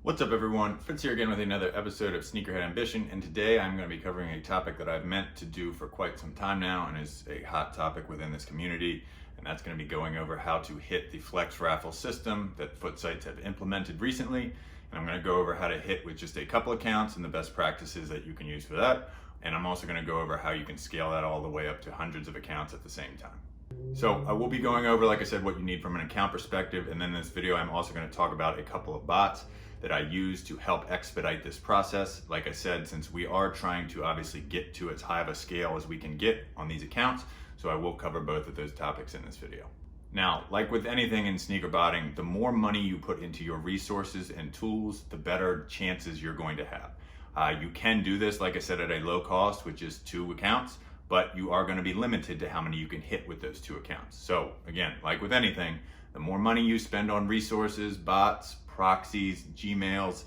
What's up everyone, Fitz here again with another episode of Sneakerhead Ambition, and today I'm going to be covering a topic that I've meant to do for quite some time now and is a hot topic within this community, and that's going to be going over how to hit the FLX Raffle system that foot sites have implemented recently, and I'm going to go over how to hit with just a couple accounts and the best practices that you can use for that, and I'm also going to go over how you can scale that all the way up to hundreds of accounts at the same time. So I will be going over, like I said, what you need from an account perspective, and then in this video I'm also going to talk about a couple of bots that I use to help expedite this process. Like I said, since we are trying to obviously get to as high of a scale as we can get on these accounts, so I will cover both of those topics in this video. Now, like with anything in sneaker botting, the more money you put into your resources and tools, the better chances you're going to have. You can do this, like I said, at a low cost with just 2 accounts, but you are going to be limited to how many you can hit with those 2 accounts. So again, like with anything, the more money you spend on resources, bots, proxies, Gmails,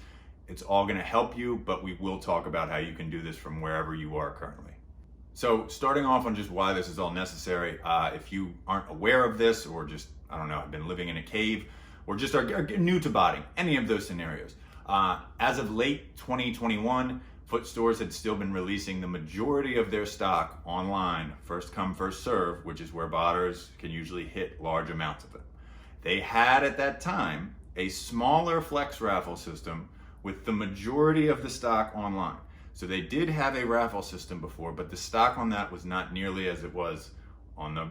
it's all going to help you, but we will talk about how you can do this from wherever you are currently. So starting off on just why this is all necessary, if you aren't aware of this or just, I don't know, have been living in a cave or just are new to botting, any of those scenarios, as of late 2021, foot stores had still been releasing the majority of their stock online, first come, first serve, which is where botters can usually hit large amounts of it. They had at that time a smaller FLX Raffle system with the majority of the stock online. So they did have a raffle system before, but the stock on that was not nearly as it was on the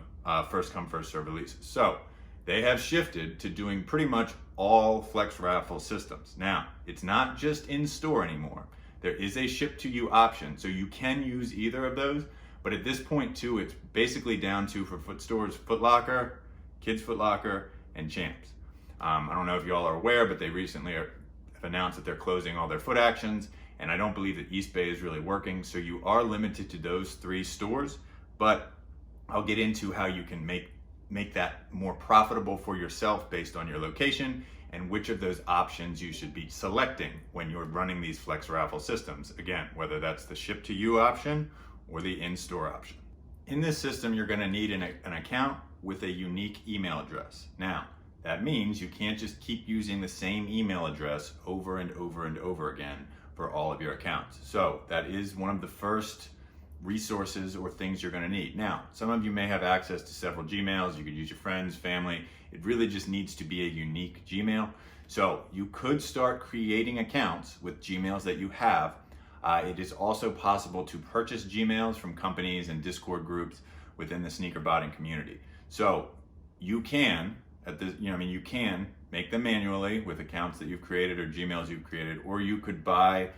first come, first serve releases. So they have shifted to doing pretty much all FLX Raffle systems. Now, it's not just in store anymore. There is a ship to you option, so you can use either of those, but at this point too, it's basically down to, for foot stores, Foot Locker, Kids Foot Locker, and Champs. I don't know if y'all are aware, but they recently have announced that they're closing all their foot actions, and I don't believe that East Bay is really working, so you are limited to those 3 stores, but I'll get into how you can make that more profitable for yourself based on your location and which of those options you should be selecting when you're running these FLX Raffle systems. Again, whether that's the ship to you option or the in-store option. In this system, you're gonna need an account with a unique email address. Now, that means you can't just keep using the same email address over and over and over again for all of your accounts. So that is one of the first resources or things you're gonna need. Now, some of you may have access to several Gmails. You could use your friends, family. It really just needs to be a unique Gmail. So you could start creating accounts with Gmails that you have. It is also possible to purchase Gmails from companies and Discord groups within the sneaker botting community. So you can, you can make them manually with accounts that you've created or Gmails you've created, or you could buy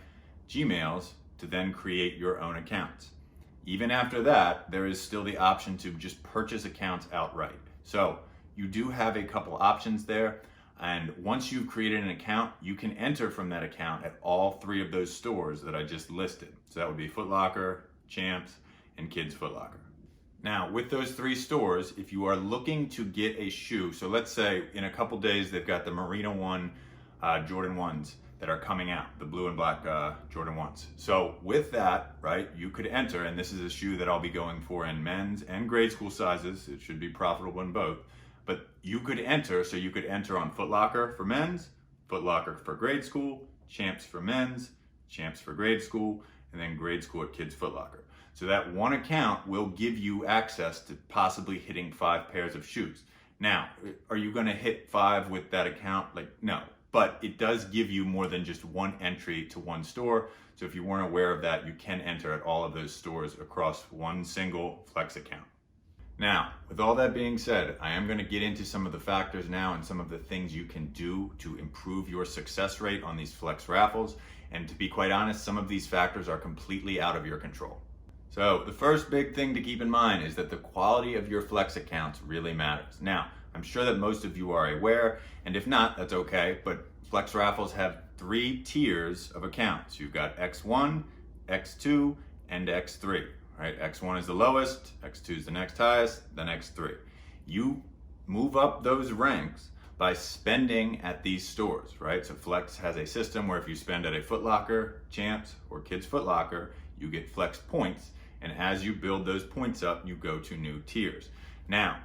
Gmails to then create your own accounts. Even after that, there is still the option to just purchase accounts outright. So you do have a couple options there. And once you've created an account, you can enter from that account at all 3 of those stores that I just listed. So that would be Foot Locker, Champs, and Kids Foot Locker. Now, with those 3 stores, if you are looking to get a shoe, so let's say in a couple days they've got the Marina 1 Jordan 1s that are coming out, the blue and black Jordan 1s. So with that, right, you could enter, and this is a shoe that I'll be going for in men's and grade school sizes. It should be profitable in both. But you could enter, so you could enter on Foot Locker for men's, Foot Locker for grade school, Champs for men's, Champs for grade school, and then grade school at Kids Foot Locker. So that one account will give you access to possibly hitting 5 pairs of shoes. Now, are you gonna hit 5 with that account? No, but it does give you more than just one entry to one store. So if you weren't aware of that, you can enter at all of those stores across one single FLX account. Now, with all that being said, I am gonna get into some of the factors now and some of the things you can do to improve your success rate on these FLX raffles. And to be quite honest, some of these factors are completely out of your control. So the first big thing to keep in mind is that the quality of your FLX accounts really matters. Now, I'm sure that most of you are aware, and if not, that's okay, but FLX Raffles have 3 tiers of accounts. You've got X1, X2, and X3, right? X1 is the lowest, X2 is the next highest, then X3. You move up those ranks by spending at these stores, right? So FLX has a system where if you spend at a Foot Locker, Champs, or Kids Foot Locker, you get FLX points. And as you build those points up, you go to new tiers. Now,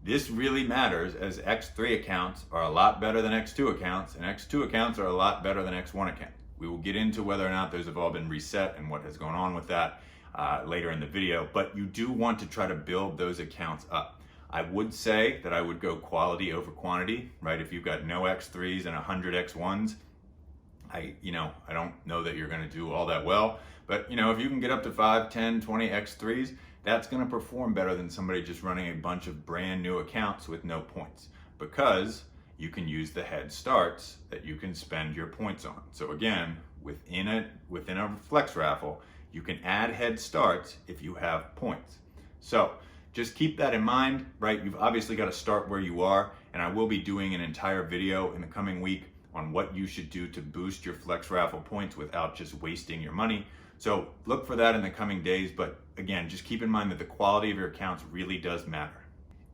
This really matters, as X3 accounts are a lot better than X2 accounts, and X2 accounts are a lot better than X1 accounts. We will get into whether or not those have all been reset and what has gone on with that later in the video, but you do want to try to build those accounts up. I would say that I would go quality over quantity, right? If you've got no X3s and 100 X1s, I don't know that you're going to do all that well, but if you can get up to 5, 10, 20 X3s, that's going to perform better than somebody just running a bunch of brand new accounts with no points, because you can use the head starts that you can spend your points on. So again, within a flex raffle, you can add head starts if you have points. So just keep that in mind, right? You've obviously got to start where you are, and I will be doing an entire video in the coming week on what you should do to boost your flex raffle points without just wasting your money. So look for that in the coming days, but again, just keep in mind that the quality of your accounts really does matter.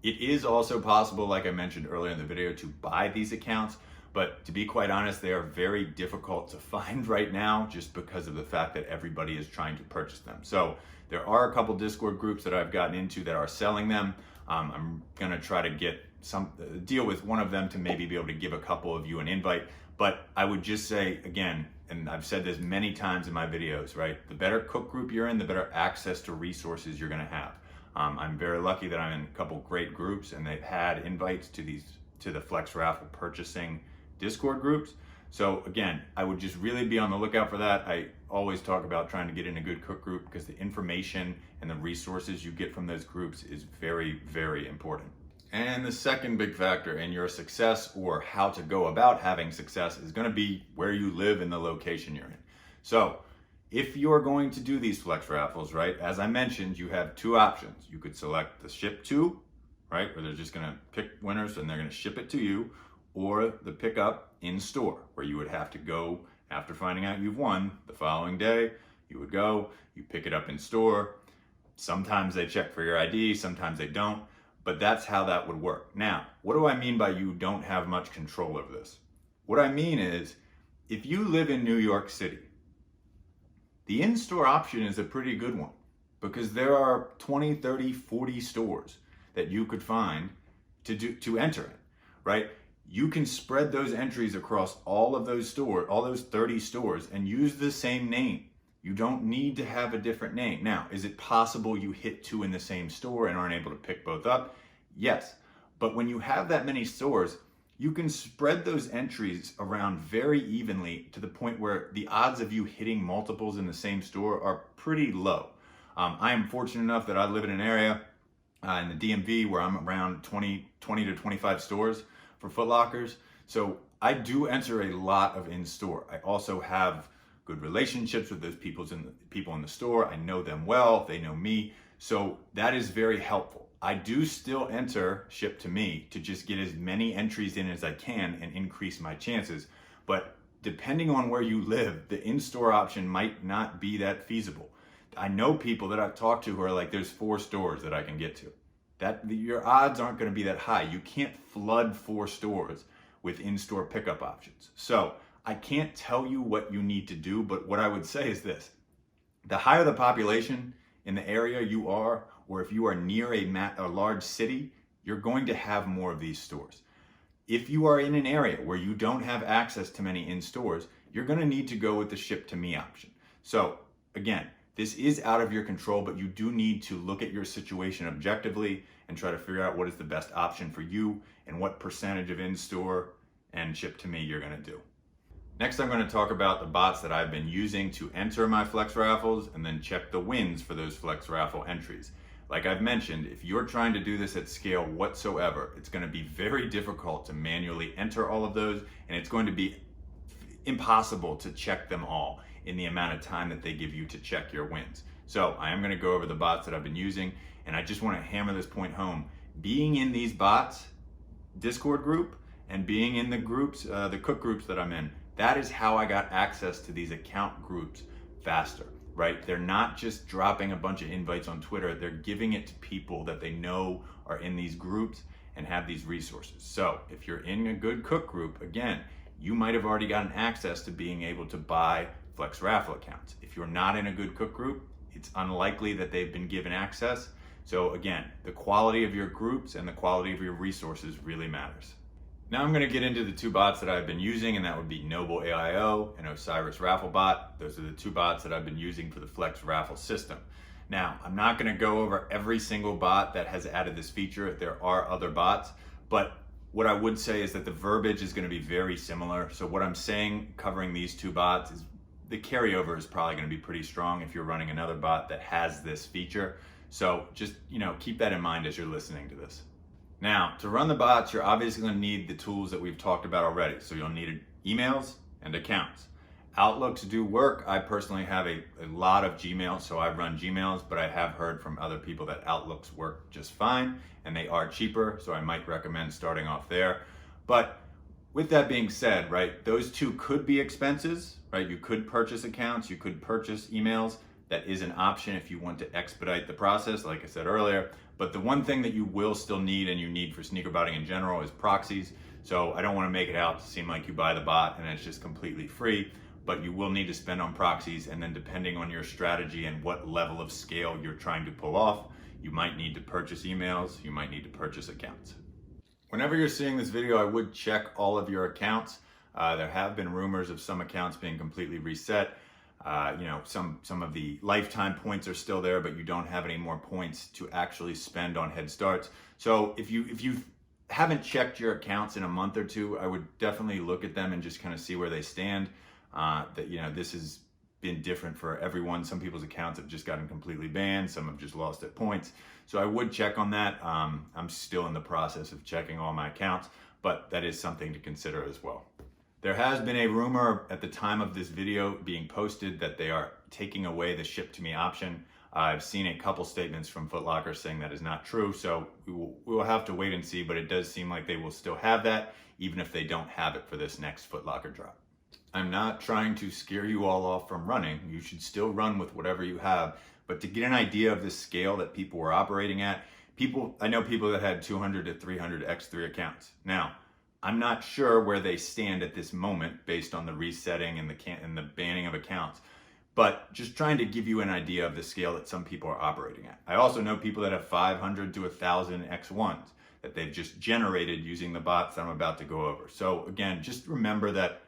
It is also possible, like I mentioned earlier in the video, to buy these accounts, but to be quite honest, they are very difficult to find right now just because of the fact that everybody is trying to purchase them. So there are a couple Discord groups that I've gotten into that are selling them. I'm gonna try to get deal with one of them to maybe be able to give a couple of you an invite. But I would just say, again, and I've said this many times in my videos, right? The better cook group you're in, the better access to resources you're gonna have. I'm very lucky that I'm in a couple great groups, and they've had invites to the Flex Raffle purchasing Discord groups. So again, I would just really be on the lookout for that. I always talk about trying to get in a good cook group because the information and the resources you get from those groups is very, very important. And the second big factor in your success, or how to go about having success, is going to be where you live and the location you're in. So if you're going to do these flex raffles, right, as I mentioned, you have two options. You could select the ship to, right, where they're just going to pick winners and they're going to ship it to you, or the pickup in store, where you would have to go after finding out you've won the following day. You would go, you pick it up in store. Sometimes they check for your ID, sometimes they don't. But that's how that would work. Now, what do I mean by you don't have much control over this? What I mean is, if you live in New York City, the in-store option is a pretty good one, because there are 20, 30, 40 stores that you could find to enter in, right? You can spread those entries across all of those stores, all those 30 stores, and use the same name. You don't need to have a different name. Now, is it possible you hit two in the same store and aren't able to pick both up? Yes. But when you have that many stores, you can spread those entries around very evenly to the point where the odds of you hitting multiples in the same store are pretty low. I am fortunate enough that I live in an area in the DMV where I'm around 20 to 25 stores for Foot Lockers. So I do enter a lot of in-store. I also have good relationships with those people in the store. I know them well, they know me. So that is very helpful. I do still enter ship to me to just get as many entries in as I can and increase my chances. But depending on where you live, the in-store option might not be that feasible. I know people that I've talked to who are like, there's 4 stores that I can get to. Your odds aren't going to be that high. You can't flood 4 stores with in-store pickup options. So I can't tell you what you need to do, but what I would say is this: the higher the population in the area you are, or if you are near a large city, you're going to have more of these stores. If you are in an area where you don't have access to many in-stores, you're going to need to go with the ship to me option. So again, this is out of your control, but you do need to look at your situation objectively and try to figure out what is the best option for you and what percentage of in-store and ship to me you're going to do. Next, I'm going to talk about the bots that I've been using to enter my flex raffles and then check the wins for those flex raffle entries. Like I've mentioned, if you're trying to do this at scale whatsoever, it's going to be very difficult to manually enter all of those, and it's going to be impossible to check them all in the amount of time that they give you to check your wins. So I am going to go over the bots that I've been using, and I just want to hammer this point home. Being in these bots, Discord group, and being in the groups, the cook groups that I'm in, that is how I got access to these account groups faster, right? They're not just dropping a bunch of invites on Twitter, they're giving it to people that they know are in these groups and have these resources. So if you're in a good cook group, again, you might have already gotten access to being able to buy Flex Raffle accounts. If you're not in a good cook group, it's unlikely that they've been given access, So again, the quality of your groups and the quality of your resources really matters. Now I'm going to get into the two bots that I've been using, and that would be Noble AIO and Osiris Raffle bot. Those are the two bots that I've been using for the FLX Raffle system. Now, I'm not going to go over every single bot that has added this feature. There are other bots, but what I would say is that the verbiage is going to be very similar. So what I'm saying covering these two bots is the carryover is probably going to be pretty strong if you're running another bot that has this feature. So just, keep that in mind as you're listening to this. Now, to run the bots, you're obviously going to need the tools that we've talked about already. So you'll need emails and accounts. Outlooks do work. I personally have a lot of Gmail, so I run Gmails, but I have heard from other people that Outlooks work just fine, and they are cheaper, so I might recommend starting off there. But with that being said, right, those two could be expenses, right? You could purchase accounts, you could purchase emails. That is an option if you want to expedite the process, like I said earlier. But the one thing that you will still need, and you need for sneaker botting in general, is proxies. So I don't want to make it out to seem like you buy the bot and it's just completely free, but you will need to spend on proxies, and then depending on your strategy and what level of scale you're trying to pull off, you might need to purchase emails, you might need to purchase accounts. Whenever you're seeing this video, I would check all of your accounts. There have been rumors of some accounts being completely reset. Some of the lifetime points are still there, but you don't have any more points to actually spend on head starts. So if you haven't checked your accounts in a month or two, I would definitely look at them and just kind of see where they stand. This has been different for everyone. Some people's accounts have just gotten completely banned. Some have just lost their points. So I would check on that. I'm still in the process of checking all my accounts, but that is something to consider as well. There has been a rumor at the time of this video being posted that they are taking away the ship to me option. I've seen a couple statements from Foot Locker saying that is not true, so we will have to wait and see, but it does seem like they will still have that, even if they don't have it for this next Foot Locker drop. I'm not trying to scare you all off from running. You should still run with whatever you have, but to get an idea of the scale that people were operating at, I know people that had 200 to 300 X3 accounts. Now, I'm not sure where they stand at this moment based on the resetting and the banning of accounts, but just trying to give you an idea of the scale that some people are operating at. I also know people that have 500 to 1,000 X1s that they've just generated using the bots that I'm about to go over. So again, just remember that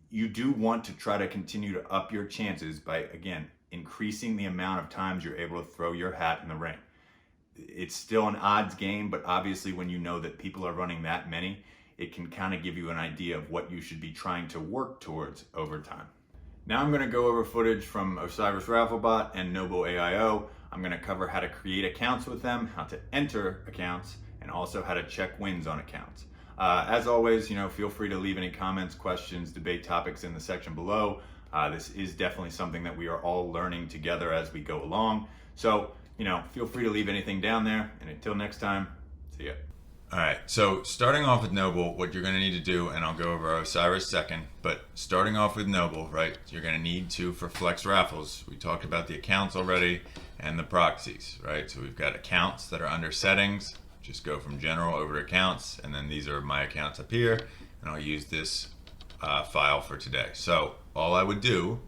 you do want to try to continue to up your chances by, again, increasing the amount of times you're able to throw your hat in the ring. It's still an odds game, but obviously when you know that people are running that many, it can kind of give you an idea of what you should be trying to work towards over time. Now I'm going to go over footage from Osiris Raffle bot and Noble AIO. I'm going to cover how to create accounts with them, how to enter accounts, and also how to check wins on accounts. As always, feel free to leave any comments, questions, debate topics in the section below. This is definitely something that we are all learning together as we go along. So, feel free to leave anything down there. And until next time, see ya. All right, so starting off with Noble, what you're going to need to do, and I'll go over Osiris second, but starting off with Noble, right, you're going to need to, for FLX Raffles, we talked about the accounts already and the proxies, right? So we've got accounts that are under settings, just go from general over to accounts, and then these are my accounts up here, and I'll use this file for today. So all I would do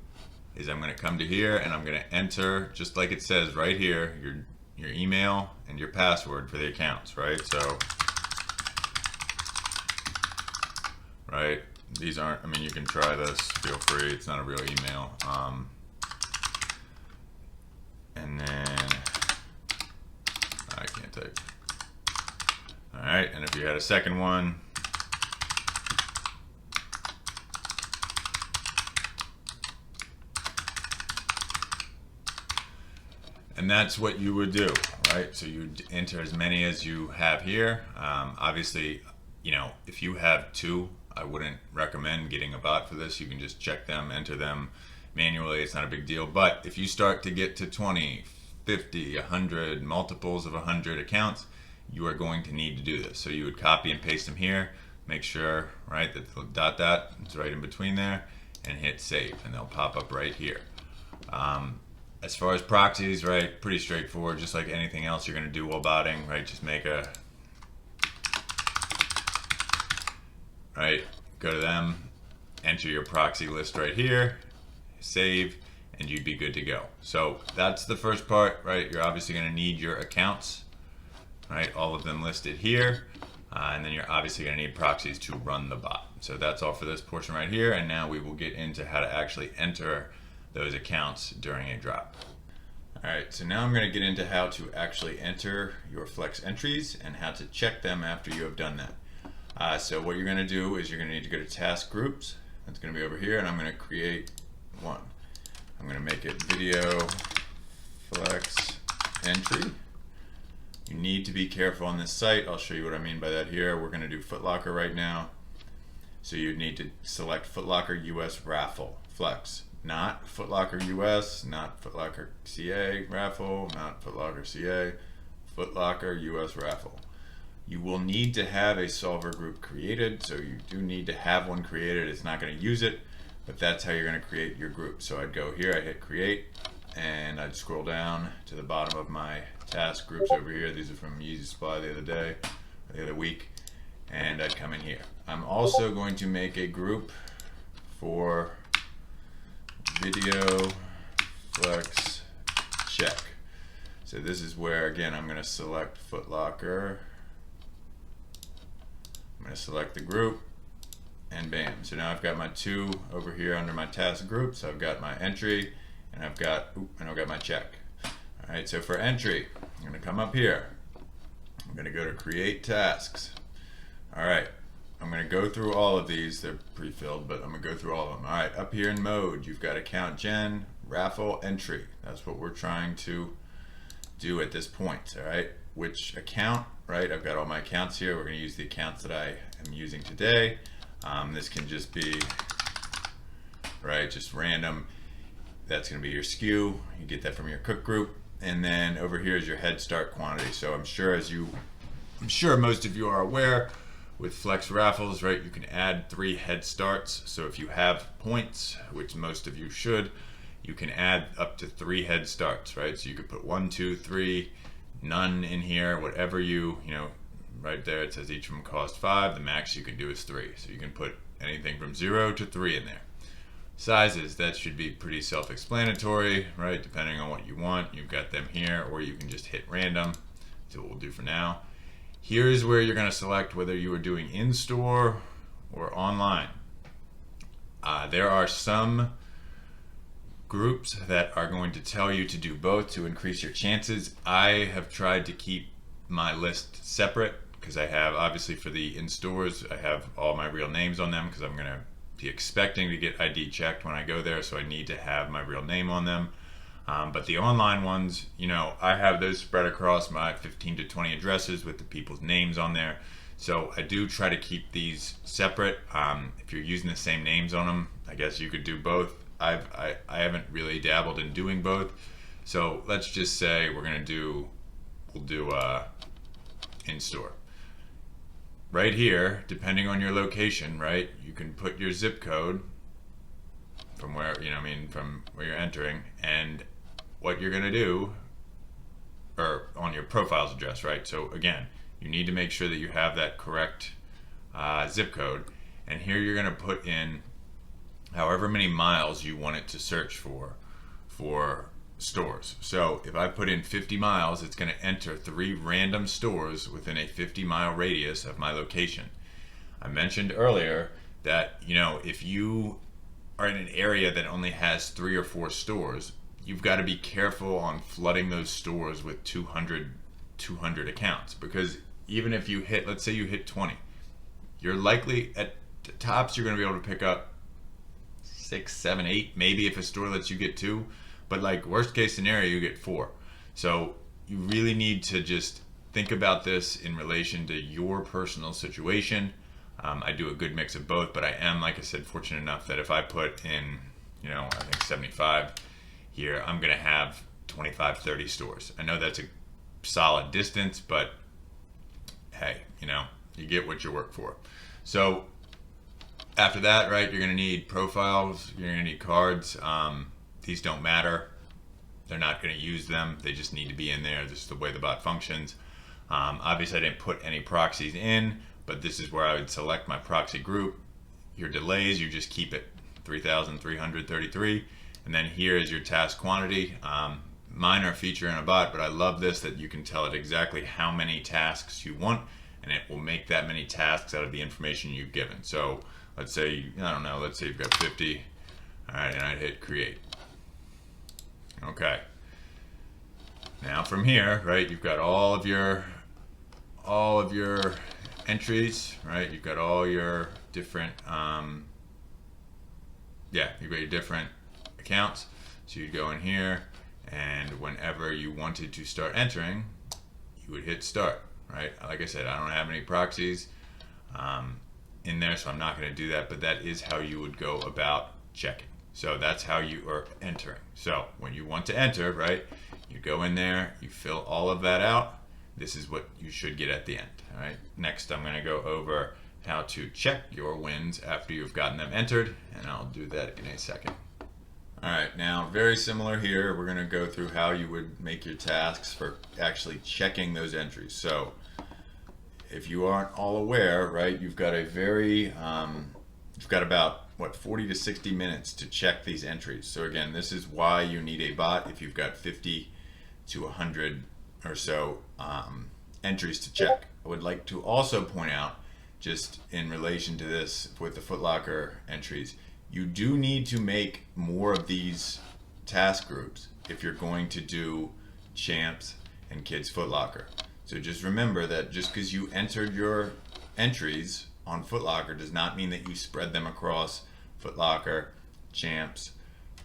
is I'm going to come to here and I'm going to enter, just like it says right here, your email and your password for the accounts, right? So, right, these aren't, you can try this, feel free, it's not a real email. And then, I can't type. All right, and if you had a second one, and that's what you would do, right? So you enter as many as you have here. Obviously, if you have two, I wouldn't recommend getting a bot for this. You can just check them, enter them manually. It's not a big deal. But if you start to get to 20, 50, 100, multiples of 100 accounts, you are going to need to do this. So you would copy and paste them here. Make sure, right, that the dot is right in between there, and hit save, and they'll pop up right here. As far as proxies, right, pretty straightforward, just like anything else you're gonna do while botting, right? Just make a, right, go to them, enter your proxy list right here, save, and you'd be good to go. So that's the first part, right? You're obviously going to need your accounts, right? All of them listed here. And then you're obviously going to need proxies to run the bot. So that's all for this portion right here. And now we will get into how to actually enter those accounts during a drop. All right, so now I'm going to get into how to actually enter your Flex entries and how to check them after you have done that. So what you're going to do is you're going to need to go to task groups. That's going to be over here, and I'm going to create one. I'm going to make it video Flex entry. You need to be careful on this site. I'll show you what I mean by that here. We're going to do Foot Locker right now. So you need to select Foot Locker US Raffle Flex, not Foot Locker US, not Foot Locker CA Raffle, not Foot Locker CA, Foot Locker US Raffle. You will need to have a solver group created, so you do need to have one created. It's not going to use it, but that's how you're going to create your group. So I'd go here, I hit create, and I'd scroll down to the bottom of my task groups over here. These are from Yeezy Supply the other week, and I'd come in here. I'm also going to make a group for video Flex check. So this is where, again, I'm going to select Foot Locker. I'm going to select the group, and bam. So now I've got my two over here under my task group. So I've got my entry, and I've got my check. All right, so for entry, I'm going to come up here. I'm going to go to create tasks. All right, I'm going to go through all of these. They're pre-filled, but I'm going to go through all of them. All right, up here in mode, you've got account gen, raffle, entry. That's what we're trying to do at this point. All right, which account, right? I've got all my accounts here. We're going to use the accounts that I am using today. This can just be, right, just random. That's going to be your SKU. You get that from your cook group. And then over here is your head start quantity. So I'm sure most of you are aware, with Flex Raffles, right, you can add 3 head starts. So if you have points, which most of you should, you can add up to 3 head starts, right? So you could put 1, 2, 3, none in here, whatever you know, right there it says each of them cost 5. The max you can do is 3. So you can put anything from 0 to 3 in there. Sizes, that should be pretty self-explanatory, right? Depending on what you want, you've got them here, or you can just hit random. That's what we'll do for now. Here's where you're going to select whether you are doing in-store or online. There are some groups that are going to tell you to do both to increase your chances. I have tried to keep my list separate because I have, obviously for the in-stores, I have all my real names on them because I'm going to be expecting to get ID checked when I go there, so I need to have my real name on them. But the online ones, you know, I have those spread across my 15 to 20 addresses with the people's names on there. So I do try to keep these separate. If you're using the same names on them, I guess you could do both. I haven't really dabbled in doing both. So let's just say we'll do in-store. Right here, depending on your location, right, you can put your zip code from where, from where you're entering, and what you're gonna do, or on your profile's address, right? So again, you need to make sure that you have that correct zip code, and here you're gonna put in however many miles you want it to search for stores. So if I put in 50 miles, it's going to enter 3 random stores within a 50-mile radius of my location. I mentioned earlier that, you know, if you are in an area that only has 3 or 4 stores, you've got to be careful on flooding those stores with 200 accounts, because even if you hit, let's say you hit 20, you're likely at the tops, you're going to be able to pick up 6, 7, 8, maybe if a store lets you get 2. But like worst case scenario, you get 4. So you really need to just think about this in relation to your personal situation. I do a good mix of both, but I am, like I said, fortunate enough that if I put in, I think 75 here, I'm going to have 25, 30 stores. I know that's a solid distance, but hey, you get what you work for. So after that, right, you're going to need profiles, you're going to need cards. These don't matter. They're not going to use them. They just need to be in there. This is the way the bot functions. Obviously, I didn't put any proxies in, but this is where I would select my proxy group. Your delays, you just keep it 3,333, And then here is your task quantity. Mine are feature in a bot, but I love this that you can tell it exactly how many tasks you want, and it will make that many tasks out of the information you've given. So let's say, I don't know, let's say you've got 50. All right, and I'd hit create. Okay. Now from here, right, you've got all of your entries, right? You've got all your different, you've got your different accounts. So you'd go in here, and whenever you wanted to start entering, you would hit start, right? Like I said, I don't have any proxies in there, so I'm not going to do that, but that is how you would go about checking. So that's how you are entering. So when you want to enter, right, you go in there, you fill all of that out. This is what you should get at the end, all right? Next, I'm going to go over how to check your wins after you've gotten them entered, and I'll do that in a second. All right, now very similar here. We're going to go through how you would make your tasks for actually checking those entries. So if you aren't all aware, right, you've got a very, you've got about, 40 to 60 minutes to check these entries. So again, this is why you need a bot if you've got 50 to 100 or so entries to check. I would like to also point out, just in relation to this with the Foot Locker entries, you do need to make more of these task groups if you're going to do Champs and Kids Foot Locker. So just remember that just because you entered your entries on Foot Locker does not mean that you spread them across Foot Locker, Champs,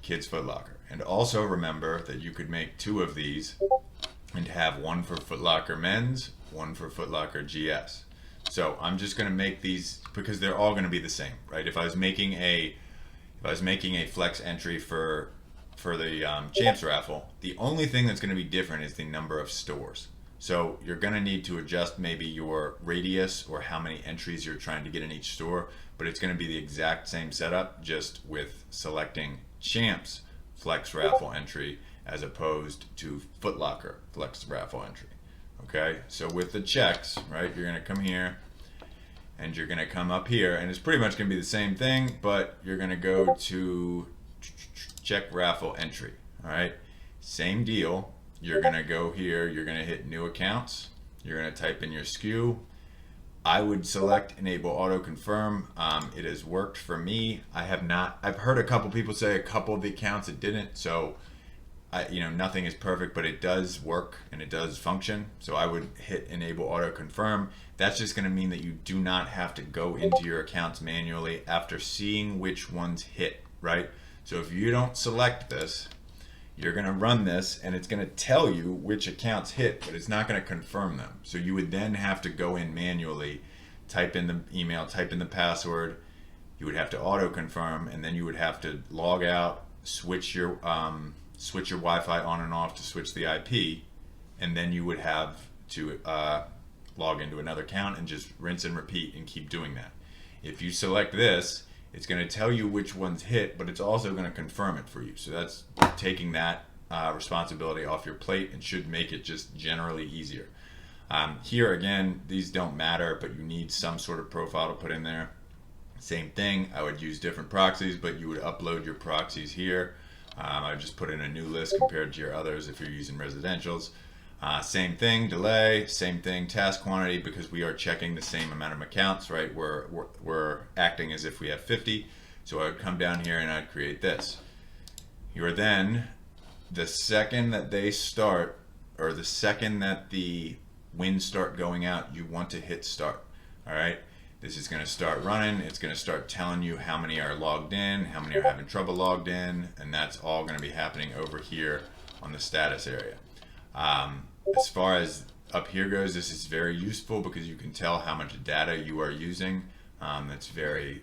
Kids Foot Locker. And also remember that you could make 2 of these and have one for Foot Locker Men's, one for Foot Locker GS. So I'm just going to make these because they're all going to be the same, right? If I was making a flex entry for the Champs raffle, the only thing that's going to be different is the number of stores. So you're going to need to adjust maybe your radius or how many entries you're trying to get in each store, but it's going to be the exact same setup, just with selecting Champs Flex Raffle entry as opposed to Foot Locker Flex Raffle entry. Okay, so with the checks, right, you're going to come here and you're going to come up here, and it's pretty much going to be the same thing, but you're going to go to check raffle entry. All right, same deal. You're going to go here, you're going to hit new accounts, you're going to type in your SKU. I would select enable auto confirm. It has worked for me. I've heard a couple people say a couple of the accounts it didn't, so nothing is perfect, but it does work and it does function. So I would hit enable auto confirm. That's just going to mean that you do not have to go into your accounts manually after seeing which ones hit, right? So if you don't select this, you're going to run this and it's going to tell you which accounts hit, but it's not going to confirm them. So you would then have to go in manually, type in the email, type in the password. You would have to auto confirm, and then you would have to log out, switch your Wi-Fi on and off to switch the IP, and then you would have to log into another account and just rinse and repeat and keep doing that. If you select this, it's going to tell you which ones hit, but it's also going to confirm it for you. So that's taking that responsibility off your plate and should make it just generally easier. Here again, these don't matter, but you need some sort of profile to put in there. Same thing, I would use different proxies, but you would upload your proxies here. I would just put in a new list compared to your others if you're using residentials. Same thing, delay, same thing, task quantity, because we are checking the same amount of accounts, right? We're acting as if we have 50. So I would come down here and I'd create this. You're then, the second that they start, or the second that the wins start going out, you want to hit start, all right? This is going to start running. It's going to start telling you how many are logged in, how many are having trouble logged in, and that's all going to be happening over here on the status area. As far as up here goes, this is very useful because you can tell how much data you are using. That's very,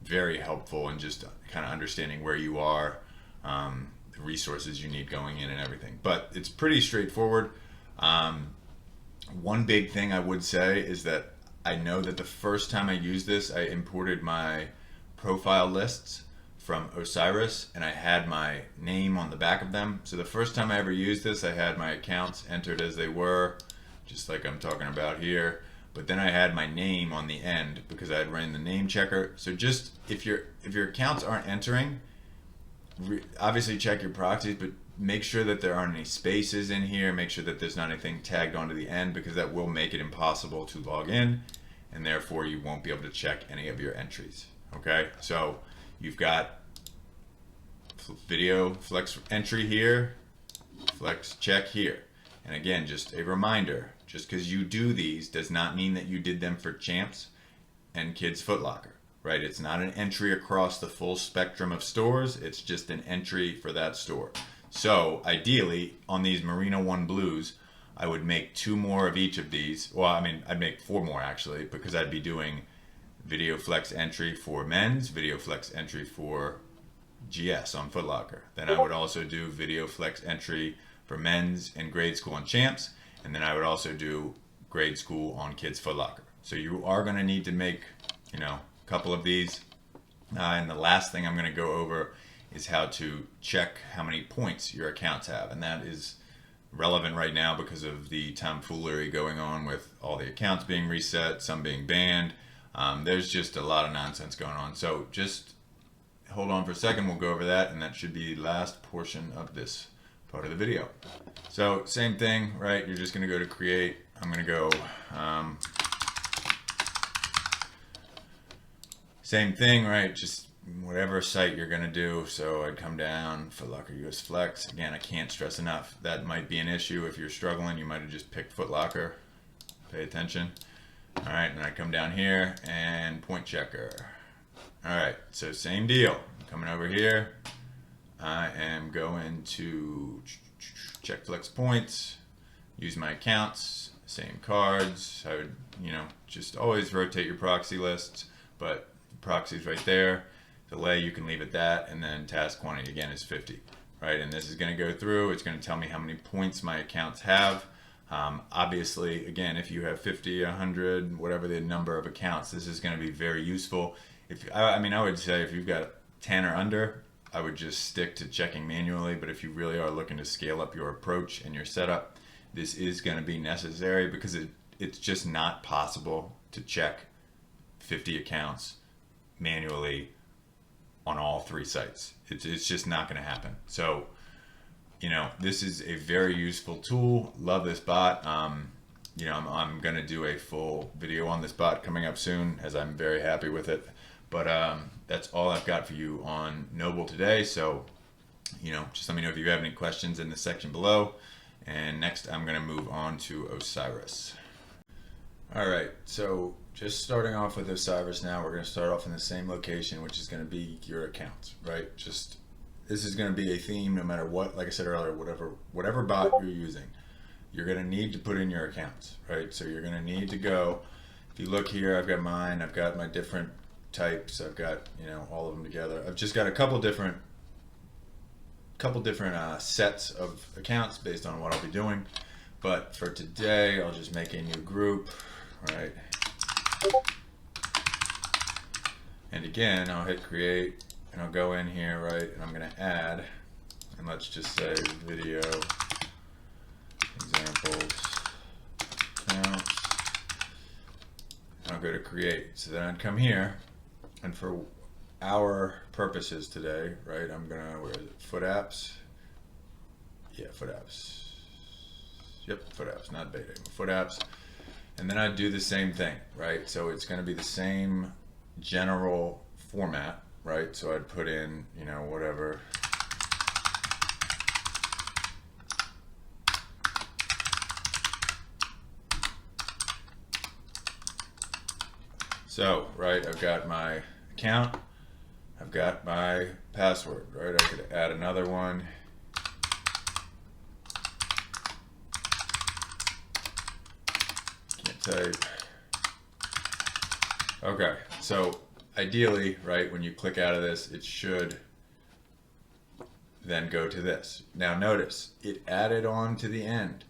very helpful in just kind of understanding where you are, the resources you need going in and everything. But it's pretty straightforward. One big thing I would say is that I know that the first time I used this, I imported my profile lists from Osiris and I had my name on the back of them. So the first time I ever used this, I had my accounts entered as they were, just like I'm talking about here. But then I had my name on the end because I had ran the name checker. So just if your accounts aren't entering, obviously check your proxies, but make sure that there aren't any spaces in here. Make sure that there's not anything tagged onto the end, because that will make it impossible to log in, and therefore you won't be able to check any of your entries. Okay, so you've got video flex entry here, flex check here. And again, just a reminder, just because you do these does not mean that you did them for Champs and Kids Foot Locker, right? It's not an entry across the full spectrum of stores. It's just an entry for that store. So ideally, on these Merino 1 blues, I would make 2 more of each of these. Well, I mean, I'd make 4 more actually, because I'd be doing video flex entry for men's, video flex entry for GS on Foot Locker. Then I would also do video flex entry for men's in grade school on Champs, and then I would also do grade school on Kids Foot Locker. So you are going to need to make, you know, a couple of these. And the last thing I'm going to go over is how to check how many points your accounts have, and that is relevant right now because of the tomfoolery going on with all the accounts being reset, some being banned. There's just a lot of nonsense going on. So just hold on for a second, we'll go over that, and that should be the last portion of this part of the video. So same thing, right? You're just gonna go to create. I'm gonna go same thing, right? Just whatever site you're gonna do. So I'd come down, Foot Locker US Flex. Again, I can't stress enough, that might be an issue. If you're struggling, you might have just picked Foot Locker. Pay attention. All right, and I come down here and point checker. All right, so same deal. Coming over here, I am going to check flex points, use my accounts, same cards. I would, you know, just always rotate your proxy lists, but proxy's right there. Delay, you can leave it that, and then task quantity again is 50, right? And this is going to go through. It's going to tell me how many points my accounts have. Obviously, again, if you have 50, 100, whatever the number of accounts, this is going to be very useful. I mean, I would say if you've got 10 or under, I would just stick to checking manually. But if you really are looking to scale up your approach and your setup, this is going to be necessary, because it's just not possible to check 50 accounts manually on all 3 sites. It's just not going to happen. So, you know, this is a very useful tool. Love this bot. You know, I'm going to do a full video on this bot coming up soon, as I'm very happy with it. But that's all I've got for you on Noble today. So, you know, just let me know if you have any questions in the section below. And next, I'm going to move on to Osiris. All right, so just starting off with Osiris now, we're going to start off in the same location, which is going to be your accounts, right? Just, this is going to be a theme no matter what. Like I said earlier, whatever bot you're using, you're going to need to put in your accounts, right? So you're going to need to go, if you look here, I've got mine, I've got my different types, I've got, you know, all of them together. I've just got a couple different sets of accounts based on what I'll be doing. But for today, I'll just make a new group, right? And again, I'll hit create, and I'll go in here, right? And I'm going to add, and let's just say video examples accounts. I'll go to create. So then I'd come here, and for our purposes today, right, I'm gonna, where is it, foot apps? Yeah, foot apps. Yep, foot apps, not beta, foot apps. And then I'd do the same thing, right? So it's gonna be the same general format, right? So I'd put in, you know, whatever. So, right, I've got my account, I've got my password, right? I could add another one. Can't type. Okay, so ideally, right, when you click out of this, it should then go to this. Now notice, it added on to the end,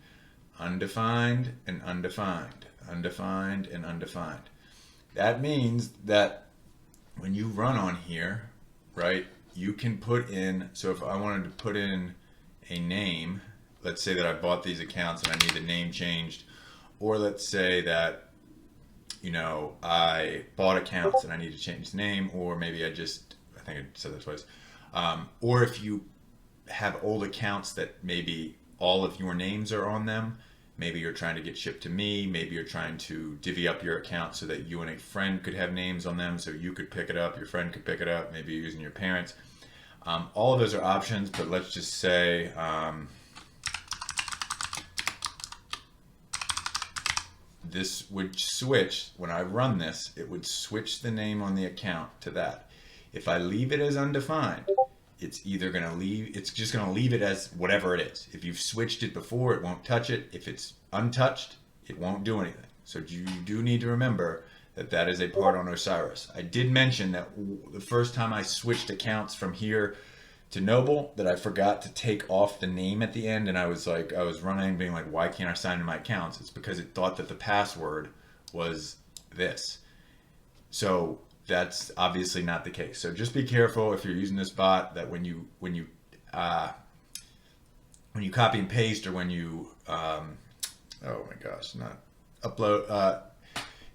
undefined and undefined, undefined and undefined. That means that when you run on here, right, you can put in, so if I wanted to put in a name, let's say that I bought these accounts and I need the name changed, or let's say that, you know, I bought accounts and I need to change the name, or maybe I think I said that twice, Or if you have old accounts that maybe all of your names are on them, maybe you're trying to get shipped to me, maybe you're trying to divvy up your account so that you and a friend could have names on them, so you could pick it up, your friend could pick it up, maybe you're using your parents. All of those are options, but let's just say this would switch, when I run this, it would switch the name on the account to that. If I leave it as undefined, it's either going to leave, it's just going to leave it as whatever it is. If you've switched it before, it won't touch it. If it's untouched, it won't do anything. So you do need to remember that that is a part on Osiris. I did mention that the first time I switched accounts from here to Noble, that I forgot to take off the name at the end, and I was running being like, why can't I sign in my accounts? It's because it thought that the password was this. So that's obviously not the case. So just be careful if you're using this bot, that when you copy and paste, or when you oh my gosh, not upload,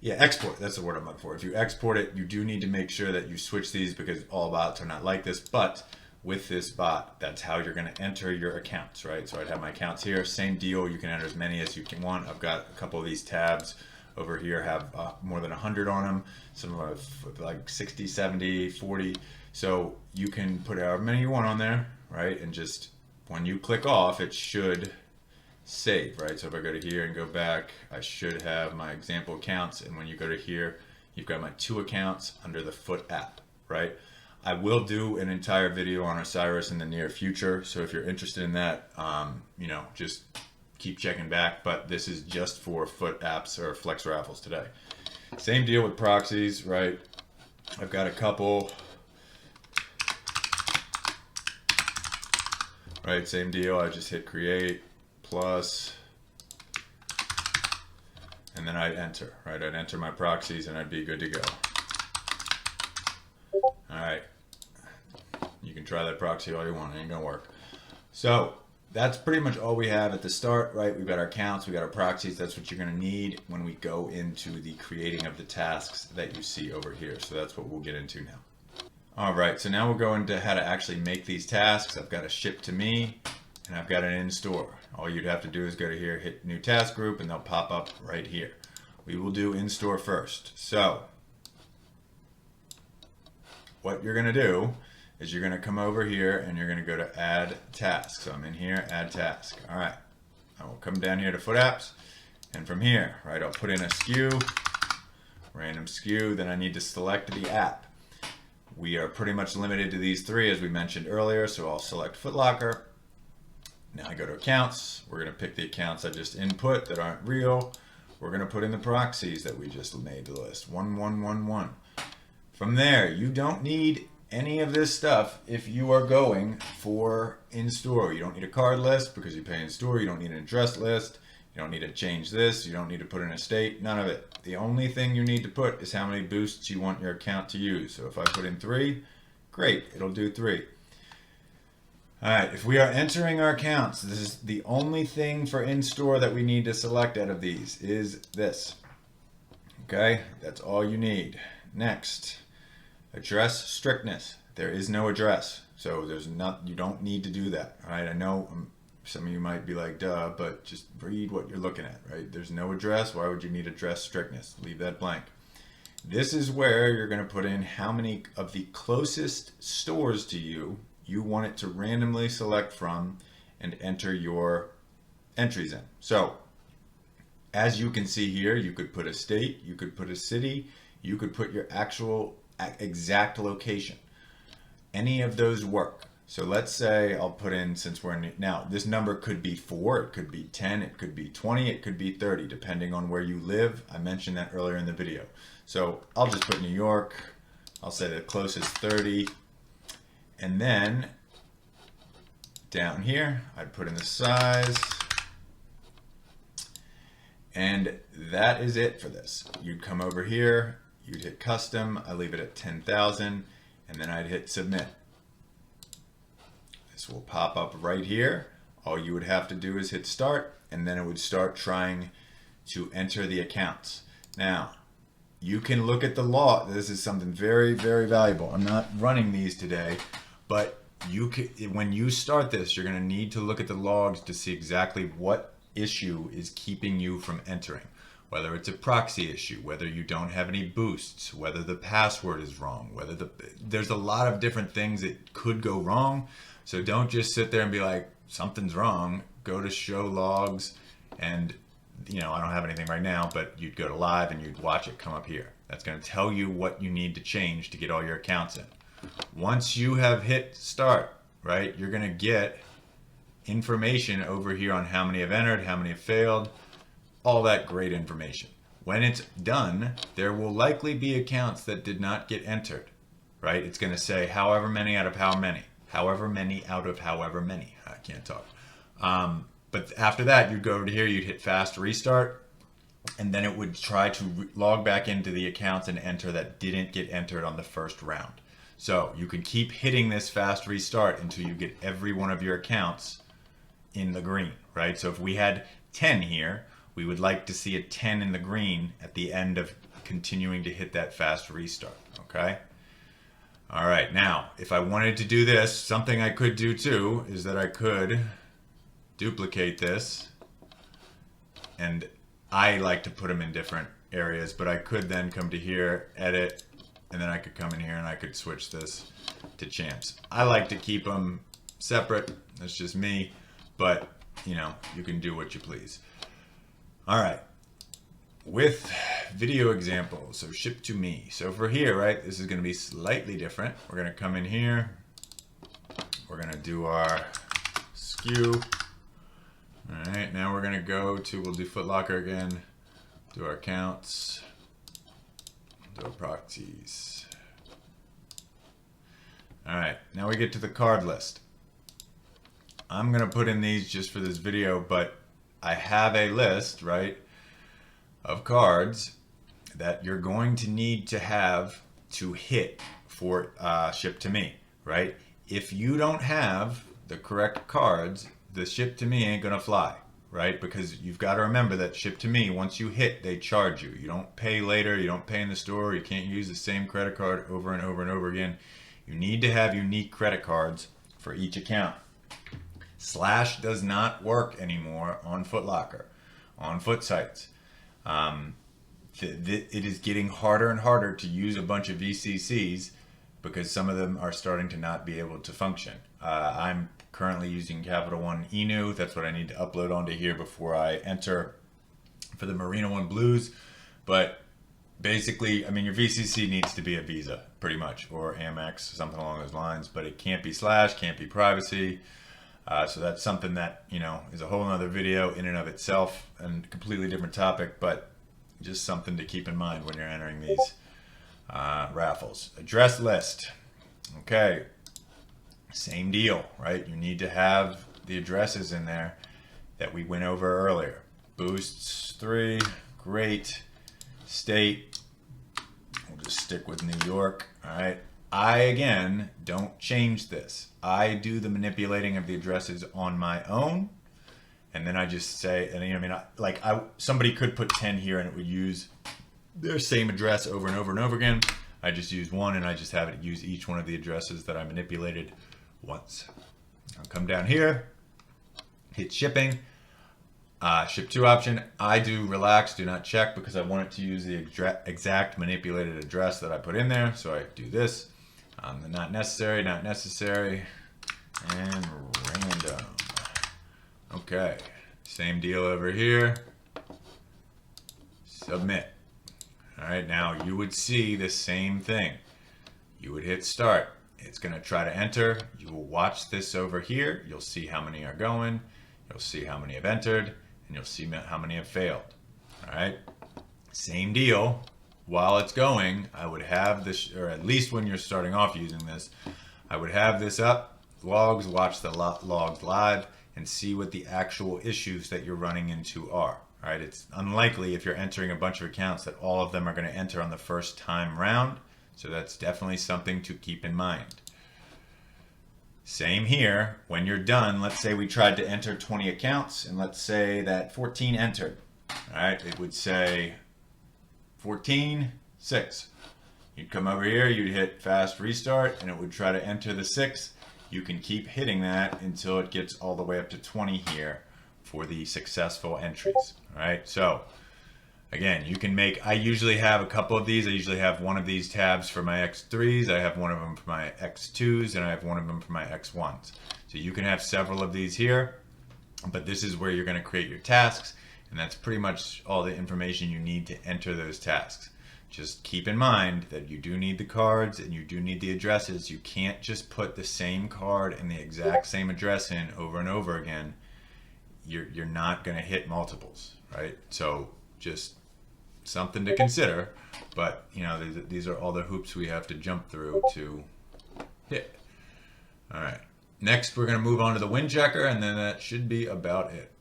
export, that's the word I'm looking for. If you export it, you do need to make sure that you switch these, because all bots are not like this. But with this bot, that's how you're going to enter your accounts, right? So I'd have my accounts here, same deal. You can enter as many as you can want. I've got a couple of these tabs over here have more than 100 on them. Some have like 60, 70, 40. So you can put however many you want on there, right? And just when you click off, it should save, right? So if I go to here and go back, I should have my example accounts. And when you go to here, you've got my 2 accounts under the Foot app, right? I will do an entire video on Osiris in the near future. So if you're interested in that, just keep checking back, but this is just for Foot apps or FLX Raffles today. Same deal with proxies, right? I've got a couple, right? Same deal. I just hit create plus, and then I'd enter, right? I'd enter my proxies and I'd be good to go. All right. You can try that proxy all you want. It ain't gonna work. So that's pretty much all we have at the start, right? We've got our accounts, we've got our proxies. That's what you're going to need when we go into the creating of the tasks that you see over here. So that's what we'll get into now. All right, so now we'll go into how to actually make these tasks. I've got a ship to me, and I've got an in store. All you'd have to do is go to here, hit new task group, and they'll pop up right here. We will do in store first. So what you're going to do is you're going to come over here and you're going to go to add task. So I'm in here, add task. All right, I will come down here to Foot apps, and from here, right, I'll put in a SKU, random SKU, then I need to select the app. We are pretty much limited to these 3 as we mentioned earlier, so I'll select Foot Locker. Now I go to accounts. We're going to pick the accounts I just input that aren't real. We're going to put in the proxies that we just made the list, 1111. From there, you don't need any of this stuff if you are going for in-store. You don't need a card list because you pay in-store. You don't need an address list. You don't need to change this. You don't need to put in a state. None of it. The only thing you need to put is how many boosts you want your account to use. So if I put in 3, great, it'll do 3. All right, if we are entering our accounts, this is the only thing for in-store that we need to select out of these is this. Okay, that's all you need. Next. Address strictness. There is no address, so you don't need to do that. All right, I know some of you might be like, duh, but just read what you're looking at, right? There's no address. Why would you need address strictness? Leave that blank. This is where you're going to put in how many of the closest stores to you want it to randomly select from and enter your entries in. So as you can see here, you could put a state, you could put a city, you could put your actual exact location. Any of those work. So let's say I'll put in, since we're in, now this number could be 4, it could be 10, it could be 20, it could be 30, depending on where you live. I mentioned that earlier in the video. So I'll just put New York. I'll say the closest 30. And then down here, I'd put in the size. And that is it for this. You'd come over here, you'd hit custom, I leave it at 10,000, and then I'd hit submit. This will pop up right here. All you would have to do is hit start, and then it would start trying to enter the accounts. Now, you can look at the law. This is something very, very valuable. I'm not running these today, but when you start this, you're going to need to look at the logs to see exactly what issue is keeping you from entering. Whether it's a proxy issue, whether you don't have any boosts, whether the password is wrong, there's a lot of different things that could go wrong. So don't just sit there and be like, something's wrong. Go to show logs, and I don't have anything right now, but you'd go to live and you'd watch it come up here. That's going to tell you what you need to change to get all your accounts in. Once you have hit start, right, you're going to get information over here on how many have entered, how many have failed, all that great information. When it's done, there will likely be accounts that did not get entered, right? It's going to say however many out of how many, however many out of however many. I can't talk. But after that, you'd go over to here, you'd hit fast restart, and then it would try to log back into the accounts and enter that didn't get entered on the first round. So you can keep hitting this fast restart until you get every one of your accounts in the green, right? So if we had 10 here, we would like to see a 10 in the green at the end of continuing to hit that fast restart, okay? All right, now, if I wanted to do this, something I could do too is that I could duplicate this, and I like to put them in different areas, but I could then come to here, edit, and then I could come in here and I could switch this to champs. I like to keep them separate, that's just me, but you can do what you please. All right, with video examples, so ship to me. So for here, right, this is gonna be slightly different. We're gonna come in here, we're gonna do our SKU. All right, now we're gonna go to, we'll do Foot Locker again, do our accounts, do our proxies. All right, now we get to the card list. I'm gonna put in these just for this video, but I have a list, right, of cards that you're going to need to have to hit for ship to me, right? If you don't have the correct cards, the ship to me ain't gonna fly, right? Because you've got to remember that ship to me, once you hit, they charge you. You don't pay later, you don't pay in the store, you can't use the same credit card over and over and over again. You need to have unique credit cards for each account. Slash does not work anymore on Foot Locker, on foot sites. It is getting harder and harder to use a bunch of VCCs because some of them are starting to not be able to function. I'm currently using Capital One Inu. That's what I need to upload onto here before I enter for the Marina One Blues. But basically, I mean, your VCC needs to be a Visa, pretty much, or Amex, something along those lines. But it can't be Slash, can't be Privacy. So that's something that, is a whole nother video in and of itself and completely different topic, but just something to keep in mind when you're entering these raffles. Address list. Okay. Same deal, right? You need to have the addresses in there that we went over earlier. Boosts 3, great. State, we'll just stick with New York, all right? I, again, don't change this. I do the manipulating of the addresses on my own, and then I just say, somebody could put 10 here and it would use their same address over and over and over again. I just use one and I just have it use each one of the addresses that I manipulated once. I'll come down here, hit shipping, ship to option. I do relax, do not check, because I want it to use the exact manipulated address that I put in there. So I do this. Not necessary, not necessary, and random. Okay, same deal over here. Submit. All right, now you would see the same thing. You would hit start. It's going to try to enter. You will watch this over here. You'll see how many are going. You'll see how many have entered, and you'll see how many have failed. All right, same deal. While it's going, I would have this, or at least when you're starting off using this, I would have this up, logs, watch the logs live, and see what the actual issues that you're running into are. All right, it's unlikely if you're entering a bunch of accounts that all of them are going to enter on the first time round, so that's definitely something to keep in mind. Same here, when you're done, let's say we tried to enter 20 accounts, and let's say that 14 entered. All right, it would say 14, 6. You'd come over here, you'd hit fast restart, and it would try to enter the 6. you can keep hitting that until it gets all the way up to 20 here for the successful entries. All right, so again, you can make, I usually have a couple of these. I usually have one of these tabs for my X3s, I have one of them for my X2s, and I have one of them for my X1s. So you can have several of these here, but this is where you're going to create your tasks, and that's pretty much all the information you need to enter those tasks. Just keep in mind that you do need the cards and you do need the addresses. You can't just put the same card and the exact same address in over and over again. You're not going to hit multiples, right? So just something to consider, but you know, these are all the hoops we have to jump through to hit. All right, next we're going to move on to the win checker, and then that should be about it.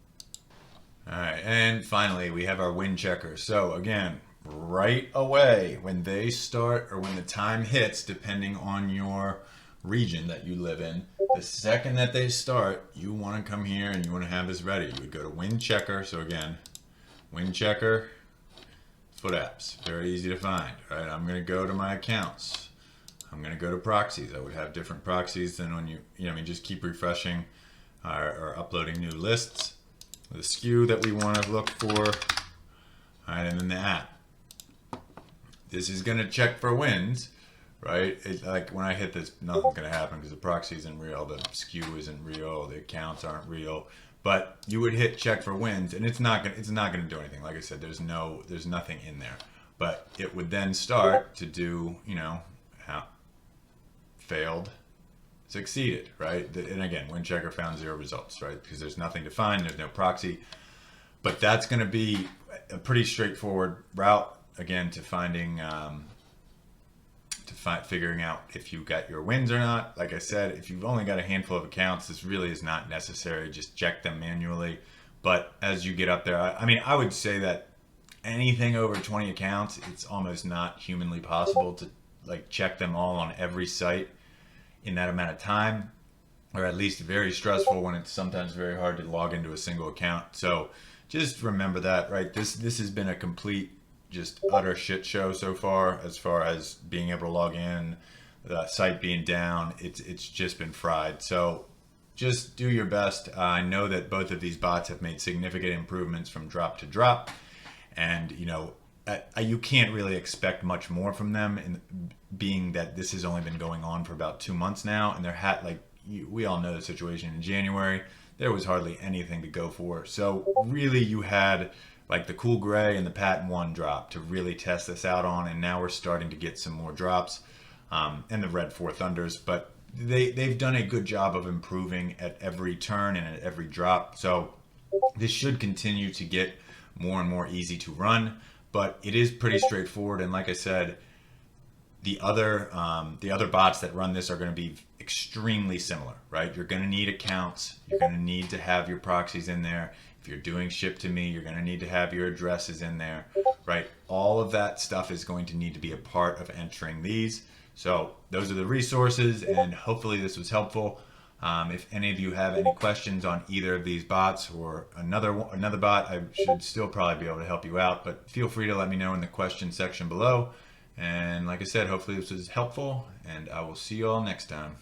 All right, and finally we have our win checker. So again, right away when they start, or when the time hits, depending on your region that you live in, the second that they start, you want to come here and you want to have this ready. You would go to win checker. So again, win checker, foot apps, very easy to find. All right, I'm going to go to my accounts. I'm going to go to proxies. I would have different proxies than when you know, I mean, just keep refreshing or uploading new lists. The SKU that we want to look for. All right, and then the app. This is going to check for wins, right? Like when I hit this, nothing's going to happen because the proxy isn't real, the SKU isn't real, the accounts aren't real. But you would hit check for wins, and it's not going to do anything. Like I said, there's nothing in there. But it would then start to do, you know, how failed, succeeded, right? And again, win checker found 0 results, right? Because there's nothing to find, there's no proxy. But that's going to be a pretty straightforward route, again, to finding, figuring out if you got your wins or not. Like I said, if you've only got a handful of accounts, this really is not necessary. Just check them manually. But as you get up there, I mean, I would say that anything over 20 accounts, it's almost not humanly possible to like check them all on every site in that amount of time, or at least very stressful when it's sometimes very hard to log into a single account. So just remember that, right? This has been a complete, just utter shit show so far as being able to log in, the site being down. It's just been fried. So just do your best. I know that both of these bots have made significant improvements from drop to drop, and you know, you can't really expect much more from them, in being that this has only been going on for about 2 months now, and we all know the situation in January. There was hardly anything to go for. So really you had like the cool gray and the patent 1 drop to really test this out on, and now we're starting to get some more drops, and the red 4 thunders, but they've done a good job of improving at every turn and at every drop. So this should continue to get more and more easy to run, but it is pretty straightforward. And like I said, the other bots that run this are going to be extremely similar, right? You're going to need accounts. You're going to need to have your proxies in there. If you're doing ship to me, you're going to need to have your addresses in there, right? All of that stuff is going to need to be a part of entering these. So those are the resources, and hopefully this was helpful. If any of you have any questions on either of these bots or another bot, I should still probably be able to help you out, but feel free to let me know in the question section below. And like I said, hopefully this was helpful, and I will see you all next time.